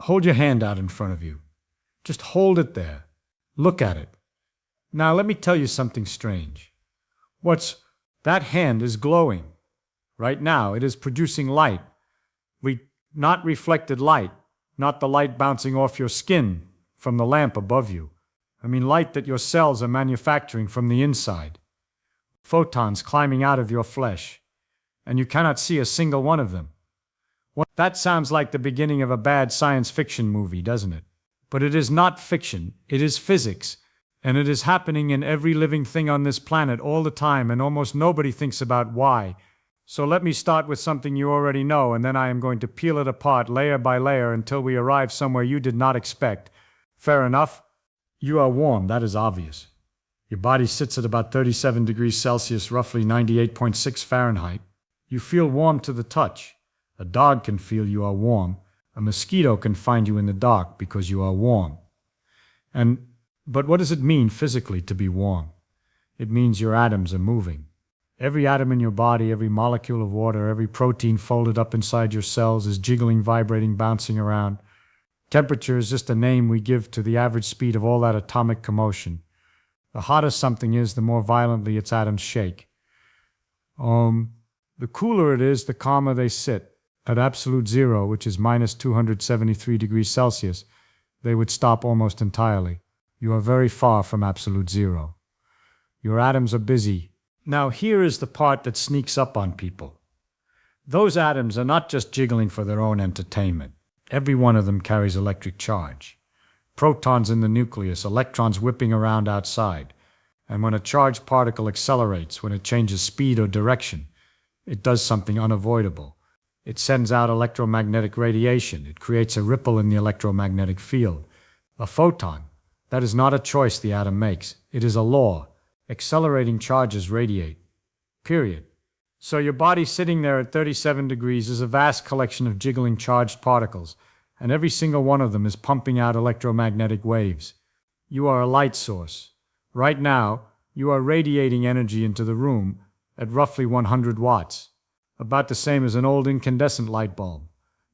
Hold your hand out in front of you. Just hold it there. Look at it. Now let me tell you something strange. That hand is glowing. Right now it is producing light. Not reflected light, not the light bouncing off your skin from the lamp above you. I mean light that your cells are manufacturing from the inside. Photons climbing out of your flesh. And you cannot see a single one of them. That sounds like the beginning of a bad science fiction movie, doesn't it? But it is not fiction, it is physics. And it is happening in every living thing on this planet all the time, and almost nobody thinks about why. So let me start with something you already know, and then I am going to peel it apart layer by layer until we arrive somewhere you did not expect. Fair enough? You are warm, that is obvious. Your body sits at about 37 degrees Celsius, roughly 98.6 Fahrenheit. You feel warm to the touch. A dog can feel you are warm. A mosquito can find you in the dark because you are warm. But what does it mean physically to be warm? It means your atoms are moving. Every atom in your body, every molecule of water, every protein folded up inside your cells is jiggling, vibrating, bouncing around. Temperature is just a name we give to the average speed of all that atomic commotion. The hotter something is, the more violently its atoms shake. The cooler it is, the calmer they sit. At absolute zero, which is minus 273 degrees Celsius, they would stop almost entirely. You are very far from absolute zero. Your atoms are busy. Now here is the part that sneaks up on people. Those atoms are not just jiggling for their own entertainment. Every one of them carries electric charge. Protons in the nucleus, electrons whipping around outside. And when a charged particle accelerates, when it changes speed or direction, it does something unavoidable. It sends out electromagnetic radiation. It creates a ripple in the electromagnetic field. A photon. That is not a choice the atom makes. It is a law. Accelerating charges radiate. Period. So your body sitting there at 37 degrees is a vast collection of jiggling charged particles, and every single one of them is pumping out electromagnetic waves. You are a light source. Right now, you are radiating energy into the room at roughly 100 watts, about the same as an old incandescent light bulb.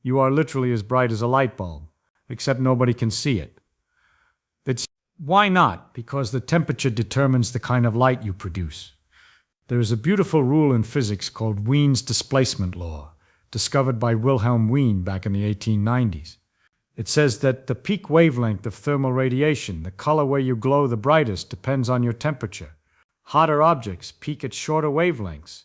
You are literally as bright as a light bulb, except nobody can see it. Why not? Because the temperature determines the kind of light you produce. There is a beautiful rule in physics called Wien's displacement law, discovered by Wilhelm Wien back in the 1890s. It says that the peak wavelength of thermal radiation, the color where you glow the brightest, depends on your temperature. Hotter objects peak at shorter wavelengths.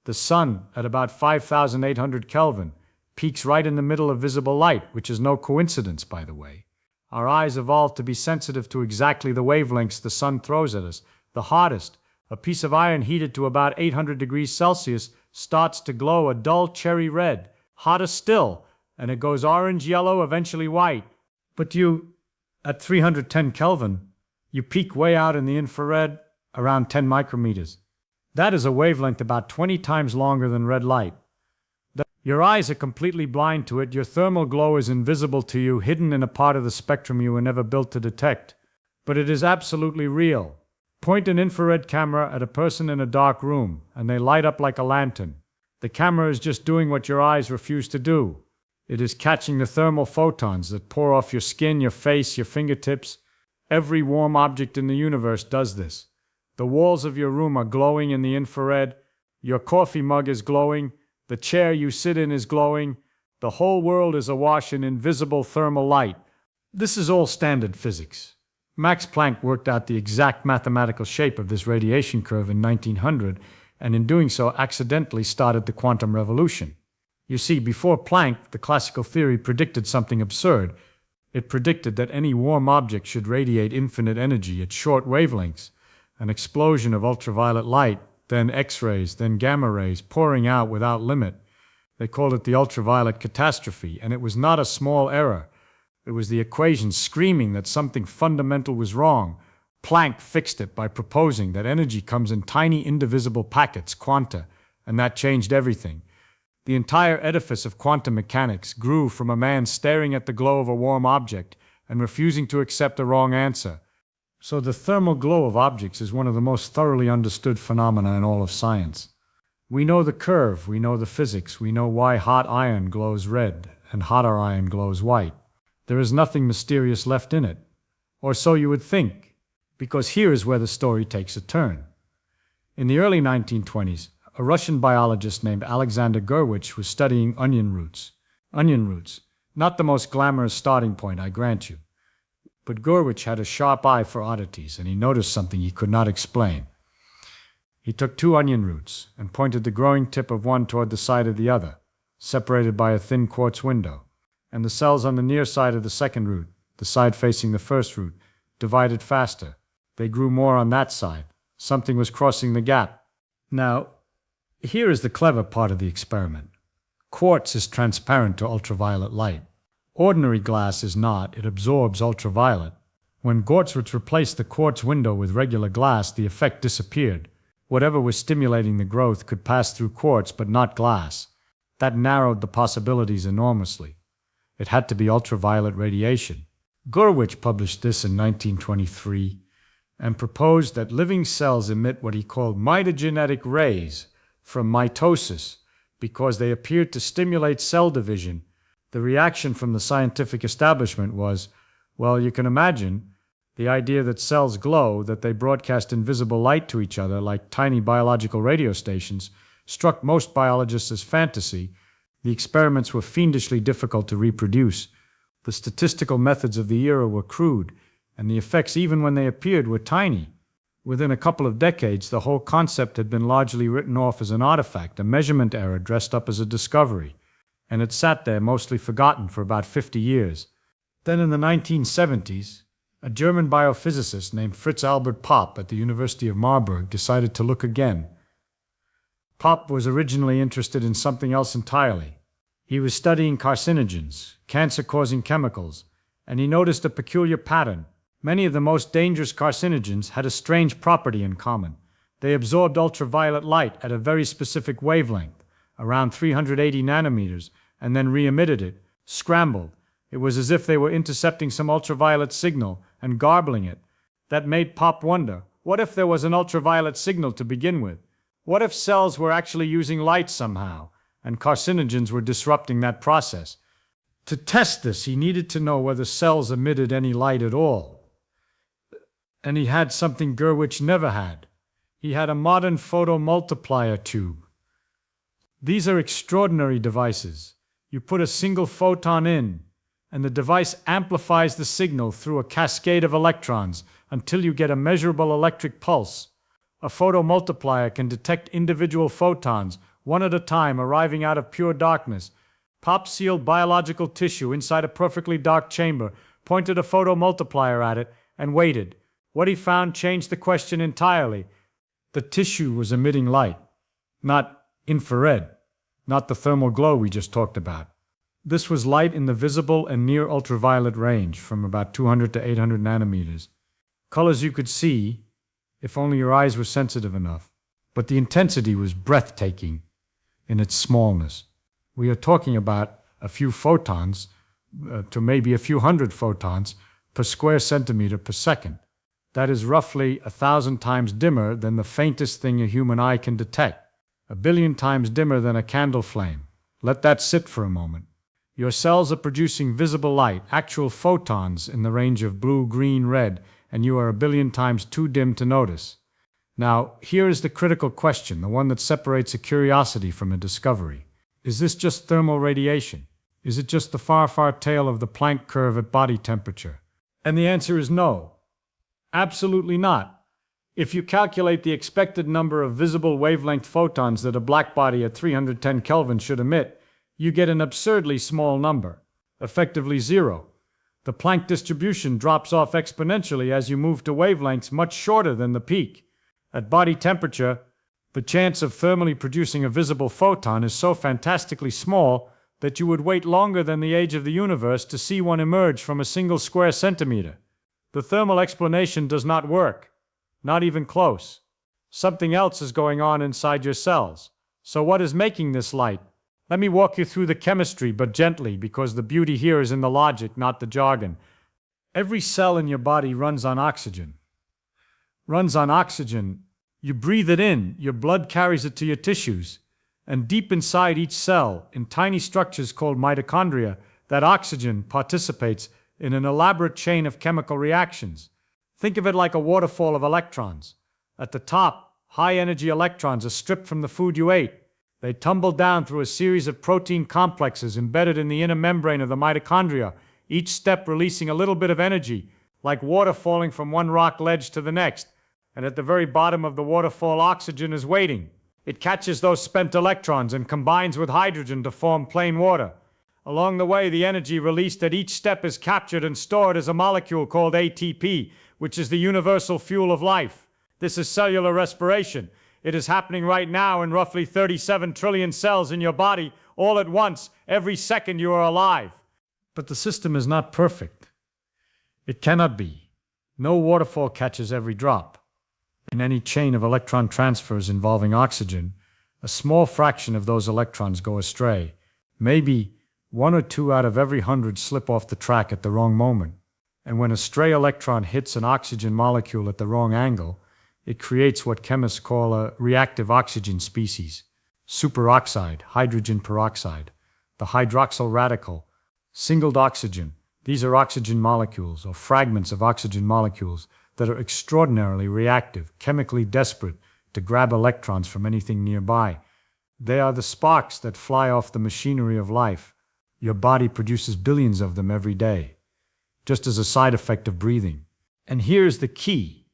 The sun, at about 5,800 Kelvin, peaks right in the middle of visible light, which is no coincidence, by the way. Our eyes evolved to be sensitive to exactly the wavelengths the sun throws at us. The hottest, a piece of iron heated to about 800 degrees Celsius, starts to glow a dull cherry red. Hotter still, and it goes orange, yellow, eventually white. But at 310 Kelvin, you peak way out in the infrared, around 10 micrometers. That is a wavelength about 20 times longer than red light. Your eyes are completely blind to it. Your thermal glow is invisible to you, hidden in a part of the spectrum you were never built to detect. But it is absolutely real. Point an infrared camera at a person in a dark room, and they light up like a lantern. The camera is just doing what your eyes refuse to do. It is catching the thermal photons that pour off your skin, your face, your fingertips. Every warm object in the universe does this. The walls of your room are glowing in the infrared. Your coffee mug is glowing. The chair you sit in is glowing. The whole world is awash in invisible thermal light. This is all standard physics. Max Planck worked out the exact mathematical shape of this radiation curve in 1900, and in doing so accidentally started the quantum revolution. You see, before Planck, the classical theory predicted something absurd. It predicted that any warm object should radiate infinite energy at short wavelengths, an explosion of ultraviolet light, then X-rays, then gamma rays, pouring out without limit. They called it the ultraviolet catastrophe, and it was not a small error. It was the equation screaming that something fundamental was wrong. Planck fixed it by proposing that energy comes in tiny indivisible packets, quanta, and that changed everything. The entire edifice of quantum mechanics grew from a man staring at the glow of a warm object and refusing to accept a wrong answer. So the thermal glow of objects is one of the most thoroughly understood phenomena in all of science. We know the curve, we know the physics, we know why hot iron glows red and hotter iron glows white. There is nothing mysterious left in it. Or so you would think, because here is where the story takes a turn. In the early 1920s, a Russian biologist named Alexander Gurwitch was studying onion roots. Onion roots, not the most glamorous starting point, I grant you. But Gurwitch had a sharp eye for oddities, and he noticed something he could not explain. He took 2 onion roots and pointed the growing tip of one toward the side of the other, separated by a thin quartz window, and the cells on the near side of the second root, the side facing the first root, divided faster. They grew more on that side. Something was crossing the gap. Now, here is the clever part of the experiment. Quartz is transparent to ultraviolet light. Ordinary glass is not. It absorbs ultraviolet. When Gurwitch replaced the quartz window with regular glass, the effect disappeared. Whatever was stimulating the growth could pass through quartz, but not glass. That narrowed the possibilities enormously. It had to be ultraviolet radiation. Gurwitch published this in 1923 and proposed that living cells emit what he called mitogenetic rays from mitosis because they appeared to stimulate cell division. The reaction from the scientific establishment was, well, you can imagine, the idea that cells glow, that they broadcast invisible light to each other like tiny biological radio stations, struck most biologists as fantasy. The experiments were fiendishly difficult to reproduce. The statistical methods of the era were crude, and the effects, even when they appeared, were tiny. Within a couple of decades, the whole concept had been largely written off as an artifact, a measurement error dressed up as a discovery, and it sat there mostly forgotten for about 50 years. Then in the 1970s, a German biophysicist named Fritz Albert Popp at the University of Marburg decided to look again. Popp was originally interested in something else entirely. He was studying carcinogens, cancer-causing chemicals, and he noticed a peculiar pattern. Many of the most dangerous carcinogens had a strange property in common. They absorbed ultraviolet light at a very specific wavelength, around 380 nanometers, and then re-emitted it, scrambled. It was as if they were intercepting some ultraviolet signal and garbling it. That made Popp wonder, what if there was an ultraviolet signal to begin with? What if cells were actually using light somehow, and carcinogens were disrupting that process? To test this, he needed to know whether cells emitted any light at all. And he had something Gurwitch never had. He had a modern photomultiplier tube. These are extraordinary devices. You put a single photon in, and the device amplifies the signal through a cascade of electrons until you get a measurable electric pulse. A photomultiplier can detect individual photons, one at a time, arriving out of pure darkness. Popp sealed biological tissue inside a perfectly dark chamber, pointed a photomultiplier at it, and waited. What he found changed the question entirely. The tissue was emitting light, not infrared, not the thermal glow we just talked about. This was light in the visible and near ultraviolet range, from about 200 to 800 nanometers. Colors you could see, if only your eyes were sensitive enough. But the intensity was breathtaking in its smallness. We are talking about a few photons to maybe a few hundred photons per square centimeter per second. That is roughly 1,000 times dimmer than the faintest thing a human eye can detect, 1 billion times dimmer than a candle flame. Let that sit for a moment. Your cells are producing visible light, actual photons in the range of blue, green, red, and you are 1 billion times too dim to notice. Now, here is the critical question, the one that separates a curiosity from a discovery. Is this just thermal radiation? Is it just the far, far tail of the Planck curve at body temperature? And the answer is no. Absolutely not. If you calculate the expected number of visible wavelength photons that a blackbody at 310 Kelvin should emit, you get an absurdly small number, effectively zero. The Planck distribution drops off exponentially as you move to wavelengths much shorter than the peak. At body temperature, the chance of thermally producing a visible photon is so fantastically small that you would wait longer than the age of the universe to see one emerge from a single square centimeter. The thermal explanation does not work, not even close. Something else is going on inside your cells. So what is making this light? Let me walk you through the chemistry, but gently, because the beauty here is in the logic, not the jargon. Every cell in your body runs on oxygen. You breathe it in, your blood carries it to your tissues, and deep inside each cell, in tiny structures called mitochondria, that oxygen participates in an elaborate chain of chemical reactions. Think of it like a waterfall of electrons. At the top, high-energy electrons are stripped from the food you ate. They tumble down through a series of protein complexes embedded in the inner membrane of the mitochondria, each step releasing a little bit of energy, like water falling from one rock ledge to the next. And at the very bottom of the waterfall, oxygen is waiting. It catches those spent electrons and combines with hydrogen to form plain water. Along the way, the energy released at each step is captured and stored as a molecule called ATP, which is the universal fuel of life. This is cellular respiration. It is happening right now in roughly 37 trillion cells in your body, all at once, every second you are alive. But the system is not perfect. It cannot be. No waterfall catches every drop. In any chain of electron transfers involving oxygen, a small fraction of those electrons go astray. Maybe 1 or 2 out of every 100 slip off the track at the wrong moment. And when a stray electron hits an oxygen molecule at the wrong angle, it creates what chemists call a reactive oxygen species. Superoxide, hydrogen peroxide, the hydroxyl radical, singled oxygen. These are oxygen molecules, or fragments of oxygen molecules, that are extraordinarily reactive, chemically desperate to grab electrons from anything nearby. They are the sparks that fly off the machinery of life. Your body produces billions of them every day, just as a side effect of breathing. And here's the key.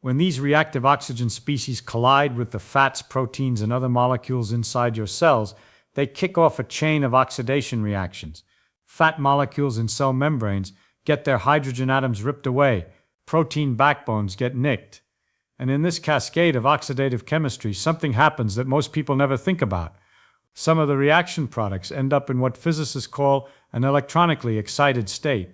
When these reactive oxygen species collide with the fats, proteins, and other molecules inside your cells, they kick off a chain of oxidation reactions. Fat molecules in cell membranes get their hydrogen atoms ripped away. Protein backbones get nicked. And in this cascade of oxidative chemistry, something happens that most people never think about. Some of the reaction products end up in what physicists call an electronically excited state.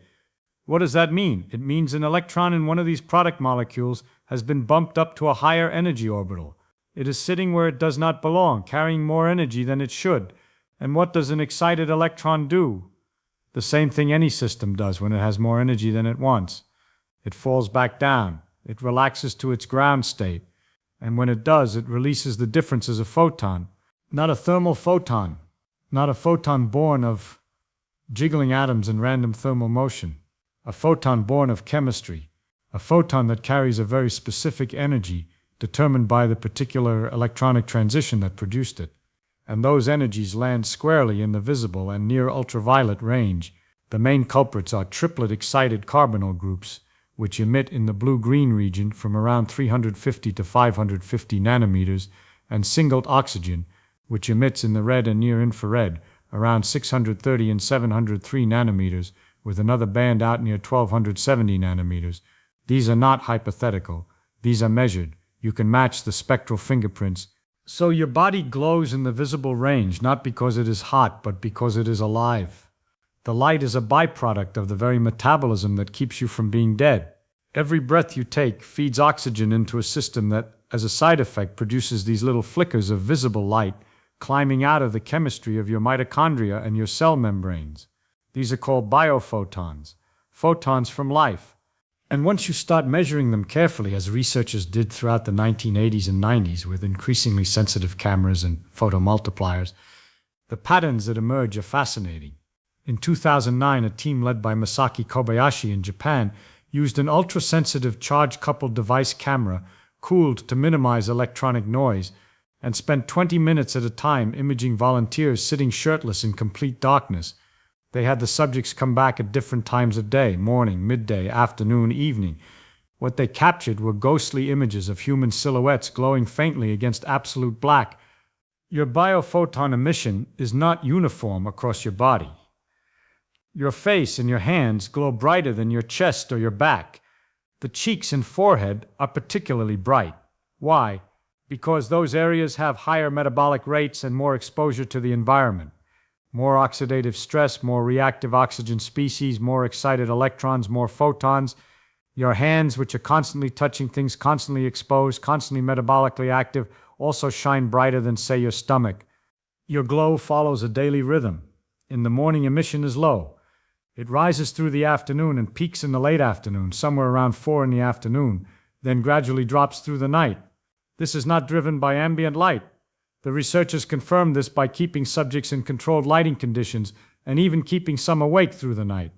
What does that mean? It means an electron in one of these product molecules has been bumped up to a higher energy orbital. It is sitting where it does not belong, carrying more energy than it should. And what does an excited electron do? The same thing any system does when it has more energy than it wants. It falls back down. It relaxes to its ground state. And when it does, it releases the difference as a photon. Not a thermal photon. Not a photon born of jiggling atoms and random thermal motion. A photon born of chemistry. A photon that carries a very specific energy determined by the particular electronic transition that produced it. And those energies land squarely in the visible and near ultraviolet range. The main culprits are triplet excited carbonyl groups, which emit in the blue-green region from around 350 to 550 nanometers, and singled oxygen, which emits in the red and near-infrared, around 630 and 703 nanometers, with another band out near 1270 nanometers. These are not hypothetical. These are measured. You can match the spectral fingerprints. So your body glows in the visible range, not because it is hot, but because it is alive. The light is a byproduct of the very metabolism that keeps you from being dead. Every breath you take feeds oxygen into a system that, as a side effect, produces these little flickers of visible light climbing out of the chemistry of your mitochondria and your cell membranes. These are called biophotons, photons from life. And once you start measuring them carefully, as researchers did throughout the 1980s and 90s with increasingly sensitive cameras and photomultipliers, the patterns that emerge are fascinating. In 2009, a team led by Masaki Kobayashi in Japan used an ultra-sensitive charge-coupled device camera cooled to minimize electronic noise and spent 20 minutes at a time imaging volunteers sitting shirtless in complete darkness. They had the subjects come back at different times of day, morning, midday, afternoon, evening. What they captured were ghostly images of human silhouettes glowing faintly against absolute black. Your biophoton emission is not uniform across your body. Your face and your hands glow brighter than your chest or your back. The cheeks and forehead are particularly bright. Why? Because those areas have higher metabolic rates and more exposure to the environment. More oxidative stress, more reactive oxygen species, more excited electrons, more photons. Your hands, which are constantly touching things, constantly exposed, constantly metabolically active, also shine brighter than, say, your stomach. Your glow follows a daily rhythm. In the morning, emission is low. It rises through the afternoon and peaks in the late afternoon, somewhere around 4 in the afternoon, then gradually drops through the night. This is not driven by ambient light. The researchers confirmed this by keeping subjects in controlled lighting conditions and even keeping some awake through the night.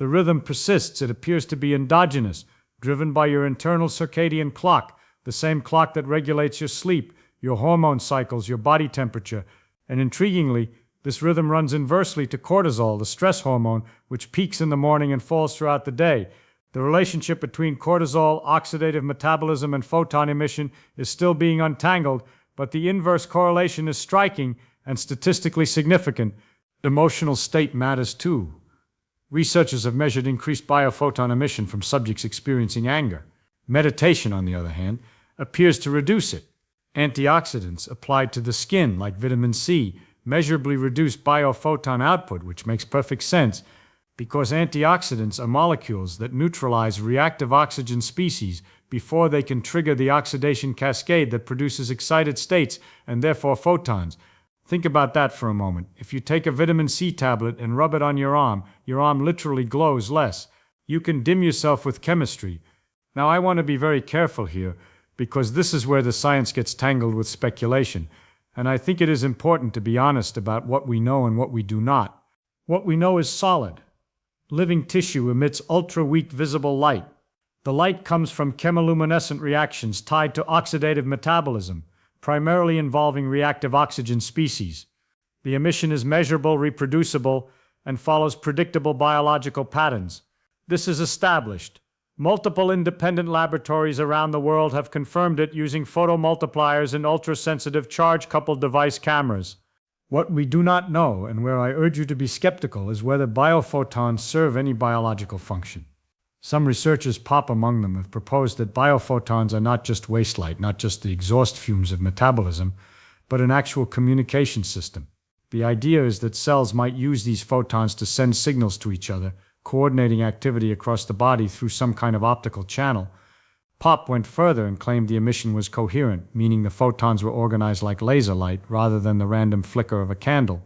The rhythm persists. It appears to be endogenous, driven by your internal circadian clock, the same clock that regulates your sleep, your hormone cycles, your body temperature. And intriguingly, this rhythm runs inversely to cortisol, the stress hormone, which peaks in the morning and falls throughout the day. The relationship between cortisol, oxidative metabolism, and photon emission is still being untangled, but the inverse correlation is striking and statistically significant. Emotional state matters too. Researchers have measured increased biophoton emission from subjects experiencing anger. Meditation, on the other hand, appears to reduce it. Antioxidants applied to the skin, like vitamin C, measurably reduce biophoton output, which makes perfect sense, because antioxidants are molecules that neutralize reactive oxygen species before they can trigger the oxidation cascade that produces excited states and therefore photons. Think about that for a moment. If you take a vitamin C tablet and rub it on your arm literally glows less. You can dim yourself with chemistry. Now, I want to be very careful here, because this is where the science gets tangled with speculation, and I think it is important to be honest about what we know and what we do not. What we know is solid. Living tissue emits ultra-weak visible light. The light comes from chemiluminescent reactions tied to oxidative metabolism, primarily involving reactive oxygen species. The emission is measurable, reproducible, and follows predictable biological patterns. This is established. Multiple independent laboratories around the world have confirmed it using photomultipliers and ultra-sensitive charge-coupled device cameras. What we do not know, and where I urge you to be skeptical, is whether biophotons serve any biological function. Some researchers, Pop among them, have proposed that biophotons are not just waste light, not just the exhaust fumes of metabolism, but an actual communication system. The idea is that cells might use these photons to send signals to each other, coordinating activity across the body through some kind of optical channel. Pop went further and claimed the emission was coherent, meaning the photons were organized like laser light rather than the random flicker of a candle.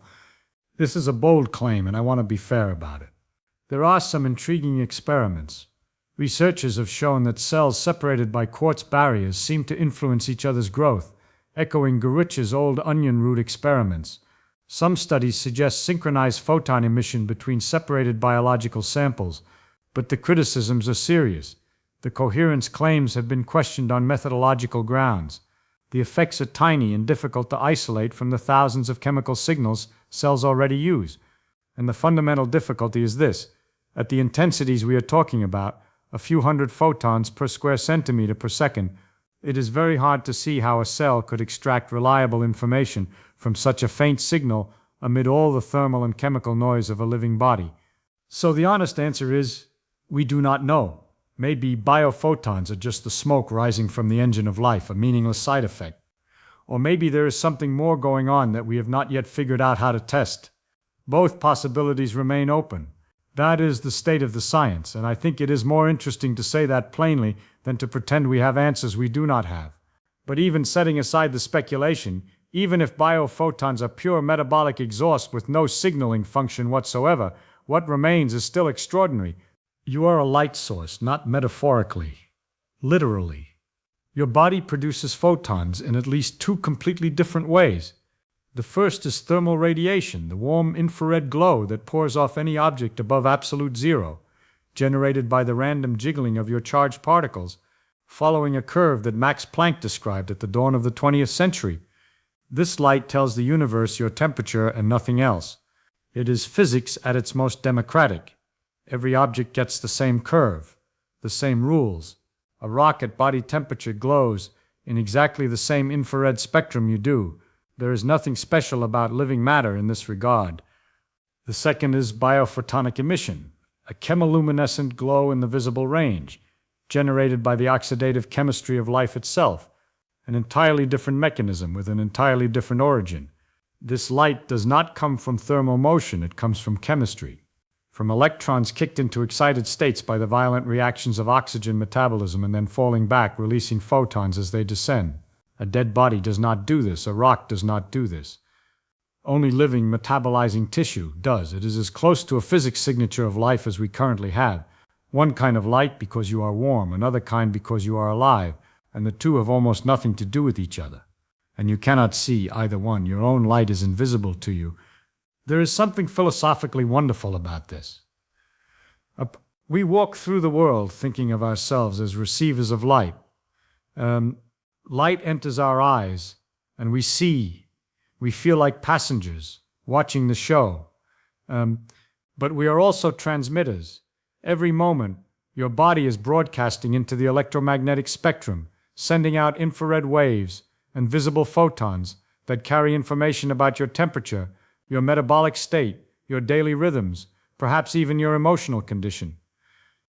This is a bold claim, and I want to be fair about it. There are some intriguing experiments. Researchers have shown that cells separated by quartz barriers seem to influence each other's growth, echoing Gurrich's old onion root experiments. Some studies suggest synchronized photon emission between separated biological samples, but the criticisms are serious. The coherence claims have been questioned on methodological grounds. The effects are tiny and difficult to isolate from the thousands of chemical signals cells already use. And the fundamental difficulty is this: at the intensities we are talking about, a few hundred photons per square centimeter per second, it is very hard to see how a cell could extract reliable information from such a faint signal amid all the thermal and chemical noise of a living body. So the honest answer is, we do not know. Maybe biophotons are just the smoke rising from the engine of life, a meaningless side effect. Or maybe there is something more going on that we have not yet figured out how to test. Both possibilities remain open. That is the state of the science, and I think it is more interesting to say that plainly than to pretend we have answers we do not have. But even setting aside the speculation, even if biophotons are pure metabolic exhaust with no signaling function whatsoever, what remains is still extraordinary. You are a light source, not metaphorically, literally. Your body produces photons in at least two completely different ways. The first is thermal radiation, the warm infrared glow that pours off any object above absolute zero, generated by the random jiggling of your charged particles, following a curve that Max Planck described at the dawn of the 20th century. This light tells the universe your temperature and nothing else. It is physics at its most democratic. Every object gets the same curve, the same rules. A rock at body temperature glows in exactly the same infrared spectrum you do. There is nothing special about living matter in this regard. The second is biophotonic emission, a chemiluminescent glow in the visible range, generated by the oxidative chemistry of life itself, an entirely different mechanism with an entirely different origin. This light does not come from thermal motion, it comes from chemistry, from electrons kicked into excited states by the violent reactions of oxygen metabolism and then falling back, releasing photons as they descend. A dead body does not do this, a rock does not do this. Only living, metabolizing tissue does. It is as close to a physics signature of life as we currently have. One kind of light because you are warm, another kind because you are alive, and the two have almost nothing to do with each other. And you cannot see either one. Your own light is invisible to you. There is something philosophically wonderful about this. A We walk through the world thinking of ourselves as receivers of light. Light enters our eyes, and we see. We feel like passengers watching the show. But we are also transmitters. Every moment, your body is broadcasting into the electromagnetic spectrum, sending out infrared waves and visible photons that carry information about your temperature, your metabolic state, your daily rhythms, perhaps even your emotional condition.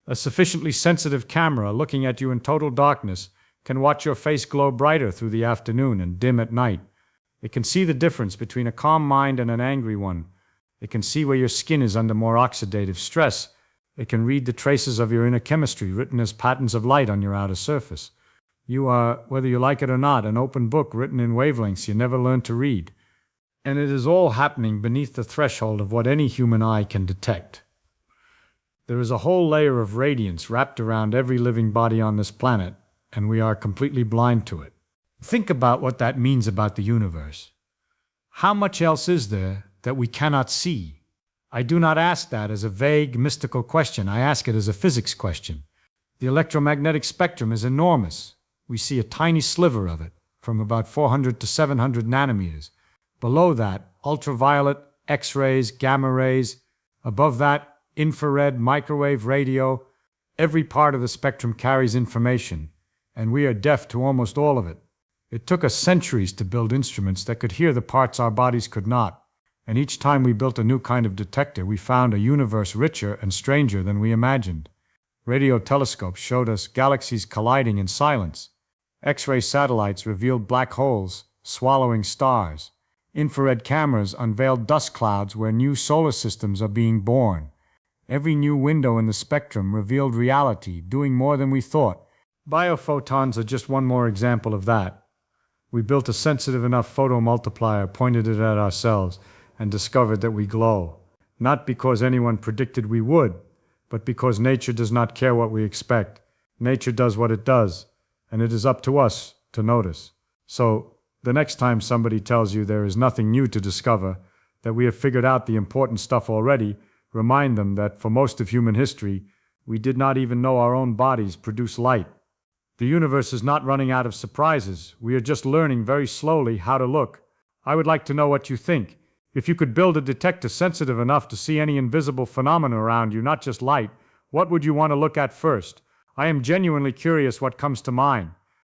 A sufficiently sensitive camera looking at you in total darkness can watch your face glow brighter through the afternoon and dim at night. It can see the difference between a calm mind and an angry one. It can see where your skin is under more oxidative stress. It can read the traces of your inner chemistry written as patterns of light on your outer surface. You are, whether you like it or not, an open book written in wavelengths you never learned to read. And it is all happening beneath the threshold of what any human eye can detect. There is a whole layer of radiance wrapped around every living body on this planet, and we are completely blind to it. Think about what that means about the universe. How much else is there that we cannot see? I do not ask that as a vague, mystical question. I ask it as a physics question. The electromagnetic spectrum is enormous. We see a tiny sliver of it, from about 400 to 700 nanometers. Below that, ultraviolet, X-rays, gamma rays. Above that, infrared, microwave, radio. Every part of the spectrum carries information, and we are deaf to almost all of it. It took us centuries to build instruments that could hear the parts our bodies could not, and each time we built a new kind of detector, we found a universe richer and stranger than we imagined. Radio telescopes showed us galaxies colliding in silence. X-ray satellites revealed black holes, swallowing stars. Infrared cameras unveiled dust clouds where new solar systems are being born. Every new window in the spectrum revealed reality, doing more than we thought. Biophotons are just one more example of that. We built a sensitive enough photomultiplier, pointed it at ourselves, and discovered that we glow. Not because anyone predicted we would, but because nature does not care what we expect. Nature does what it does, and it is up to us to notice. So, the next time somebody tells you there is nothing new to discover, that we have figured out the important stuff already, remind them that for most of human history, we did not even know our own bodies produce light. The universe is not running out of surprises. We are just learning very slowly how to look. I would like to know what you think. If you could build a detector sensitive enough to see any invisible phenomena around you, not just light, what would you want to look at first? I am genuinely curious what comes to mind.